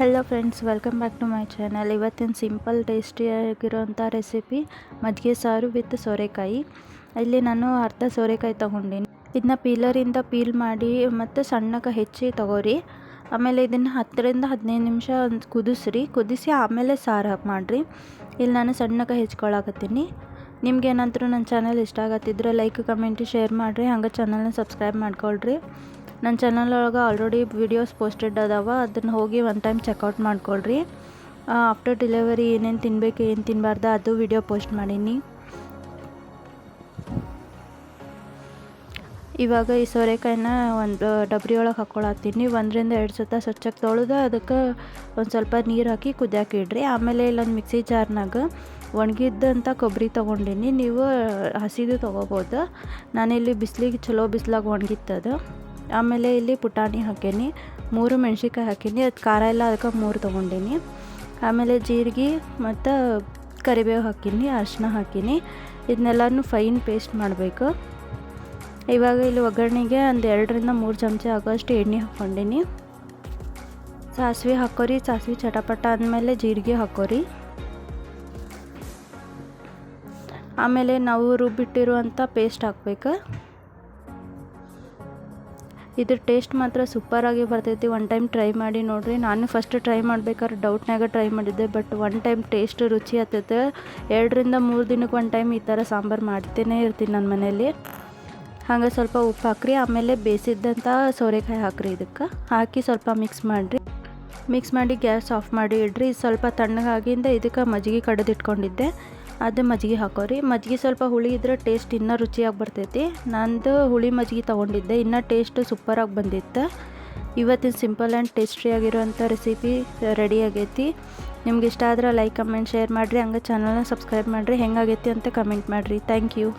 Hello friends, welcome back to my channel. ಇವತ್ತಿನ simple ಟೇಸ್ಟಿಯಾಗಿರೋಂಥ recipe ಮಜ್ಜಿಗೆ ಸಾರು ವಿತ್ ಸೋರೆಕಾಯಿ. ಇಲ್ಲಿ ನಾನು ಅರ್ಧ ಸೋರೆಕಾಯಿ ತೊಗೊಂಡಿನಿ. ಇದನ್ನ ಪೀಲರಿಂದ ಪೀಲ್ ಮಾಡಿ ಮತ್ತು ಸಣ್ಣಗೆ ಹೆಚ್ಚಿ ತೊಗೋರಿ. ಆಮೇಲೆ ಇದನ್ನು 10ರಿಂದ 15 ನಿಮಿಷ ಕುದಿಸಿ ಆಮೇಲೆ ಸಾರು ಹಾಕಿ ಮಾಡಿರಿ. ಇಲ್ಲಿ ನಾನು ಸಣ್ಣಗೆ ಹೆಚ್ಕೊಳಕತ್ತೀನಿ. ನಿಮ್ಗೇನಾದರೂ ನನ್ನ ಚಾನಲ್ ಇಷ್ಟ ಆಗತ್ತಿದ್ರೆ ಲೈಕ್, ಕಮೆಂಟ್, ಶೇರ್ ಮಾಡಿರಿ. ಹಂಗೆ ಚಾನಲ್ನ ಸಬ್ಸ್ಕ್ರೈಬ್ ಮಾಡ್ಕೊಳ್ರಿ. ನನ್ನ ಚಾನಲ್ ಒಳಗೆ ಆಲ್ರೆಡಿ ವಿಡಿಯೋಸ್ ಪೋಸ್ಟೆಡ್ ಅದಾವ, ಅದನ್ನು ಹೋಗಿ ಒನ್ ಟೈಮ್ ಚೆಕ್ಔಟ್ ಮಾಡ್ಕೊಳ್ರಿ. ಆಫ್ಟರ್ ಡೆಲಿವರಿ ಏನೇನು ತಿನ್ನಬೇಕು ಏನು ತಿನ್ನಬಾರ್ದು ಅದು ವಿಡಿಯೋ ಪೋಸ್ಟ್ ಮಾಡೀನಿ. ಇವಾಗ ಈ ಸೋರೆಕಾಯಿನ ಒಂದು ಡಬ್ರಿ ಒಳಗೆ ಹಾಕ್ಕೊಳತ್ತೀನಿ. 1ರಿಂದ 2 ಸತ ಸ್ವಚ್ಛಗೆ ತೊಳೆದು ಅದಕ್ಕೆ ಒಂದು ಸ್ವಲ್ಪ ನೀರು ಹಾಕಿ ಕುದಿಯೋಕೆ ಇಡ್ರಿ. ಆಮೇಲೆ ಇಲ್ಲೊಂದು ಮಿಕ್ಸಿ ಜಾರ್ನಾಗ ಒಣಗಿದ್ದಂಥ ಕೊಬ್ಬರಿ ತೊಗೊಂಡಿನಿ. ನೀವು ಹಸಿದು ತೊಗೋಬೋದು. ನಾನಿಲ್ಲಿ ಚಲೋ ಬಿಸಿಲಾಗ ಒಣಗಿತ್ತದು. ಆಮೇಲೆ ಇಲ್ಲಿ ಪುಟಾಣಿ ಹಾಕೀನಿ, 3 ಮೆಣ್ಸಿನ್ಕಾಯಿ ಹಾಕೀನಿ. ಅದು ಖಾರ ಎಲ್ಲ ಅದಕ್ಕೆ 3 ತೊಗೊಂಡೀನಿ. ಆಮೇಲೆ ಜೀರಿಗೆ ಮತ್ತು ಕರಿಬೇವು ಹಾಕೀನಿ, ಅರಿಶಿನ ಹಾಕೀನಿ. ಇದನ್ನೆಲ್ಲನೂ ಫೈನ್ ಪೇಸ್ಟ್ ಮಾಡಬೇಕು. ಇವಾಗ ಇಲ್ಲಿ ಒಗ್ಗರಣೆಗೆ ಒಂದು 2ರಿಂದ 3 ಚಮಚ ಆಗೋಷ್ಟು ಎಣ್ಣೆ ಹಾಕ್ಕೊಂಡೀನಿ. ಸಾಸಿವೆ ಹಾಕೋರಿ. ಸಾಸಿವೆ ಚಟಪಟ ಆದಮೇಲೆ ಜೀರಿಗೆ ಹಾಕೋರಿ. ಆಮೇಲೆ ನಾವು ರುಬ್ಬಿಟ್ಟಿರುವಂಥ ಪೇಸ್ಟ್ ಹಾಕ್ಬೇಕು. ಇದ್ರ ಟೇಸ್ಟ್ ಮಾತ್ರ ಸೂಪರಾಗಿ ಬರ್ತೈತಿ. ಒನ್ ಟೈಮ್ ಟ್ರೈ ಮಾಡಿ ನೋಡಿರಿ. ನಾನು ಫಸ್ಟ್ ಟ್ರೈ ಮಾಡ್ಬೇಕಾದ್ರೆ ಡೌಟ್ನಾಗ ಟ್ರೈ ಮಾಡಿದ್ದೆ, ಬಟ್ ಒನ್ ಟೈಮ್ ಟೇಸ್ಟ್ ರುಚಿ ಆಗ್ತೈತೆ. 2ರಿಂದ 3 ದಿನಕ್ಕೆ ಒನ್ ಟೈಮ್ ಈ ಥರ ಸಾಂಬಾರು ಮಾಡ್ತೇನೆ ಇರ್ತೀನಿ ನನ್ನ ಮನೇಲಿ. ಹಾಗೆ ಸ್ವಲ್ಪ ಉಪ್ಪು ಹಾಕ್ರಿ. ಆಮೇಲೆ ಬೇಯಿಸಿದ್ದಂಥ ಸೋರೆಕಾಯಿ ಹಾಕ್ರಿ. ಇದಕ್ಕೆ ಹಾಕಿ ಸ್ವಲ್ಪ ಮಿಕ್ಸ್ ಮಾಡಿ ಗ್ಯಾಸ್ ಆಫ್ ಮಾಡಿ ಇಡ್ರಿ. ಸ್ವಲ್ಪ ತಣ್ಣಗಾಗಿಂದ ಇದಕ್ಕೆ ಮಜ್ಜಿಗೆ ಕಡಿದಿಟ್ಕೊಂಡಿದ್ದೆ, ಅದು ಮಜ್ಜಿಗೆ ಹಾಕೋರಿ. ಮಜ್ಜಿಗೆ ಸ್ವಲ್ಪ ಹುಳಿ ಇದ್ರೆ ಟೇಸ್ಟ್ ಇನ್ನೂ ರುಚಿಯಾಗಿ ಬರ್ತೈತಿ. ನಂದು ಹುಳಿ ಮಜ್ಜಿಗೆ ತೊಗೊಂಡಿದ್ದೆ, ಇನ್ನೂ ಟೇಸ್ಟ್ ಸೂಪರಾಗಿ ಬಂದಿತ್ತು. ಇವತ್ತಿನ ಸಿಂಪಲ್ ಆ್ಯಂಡ್ ಟೇಸ್ಟಿಯಾಗಿರೋಂಥ ರೆಸಿಪಿ ರೆಡಿ ಆಗೈತಿ. ನಿಮ್ಗೆ ಇಷ್ಟ ಆದ್ರೆ ಲೈಕ್, ಕಮೆಂಟ್, ಶೇರ್ ಮಾಡಿರಿ. ಹಂಗೆ ಚಾನಲ್ನ ಸಬ್ಸ್ಕ್ರೈಬ್ ಮಾಡಿರಿ. ಹೆಂಗಾಗೈತಿ ಅಂತ ಕಮೆಂಟ್ ಮಾಡಿರಿ. Thank you.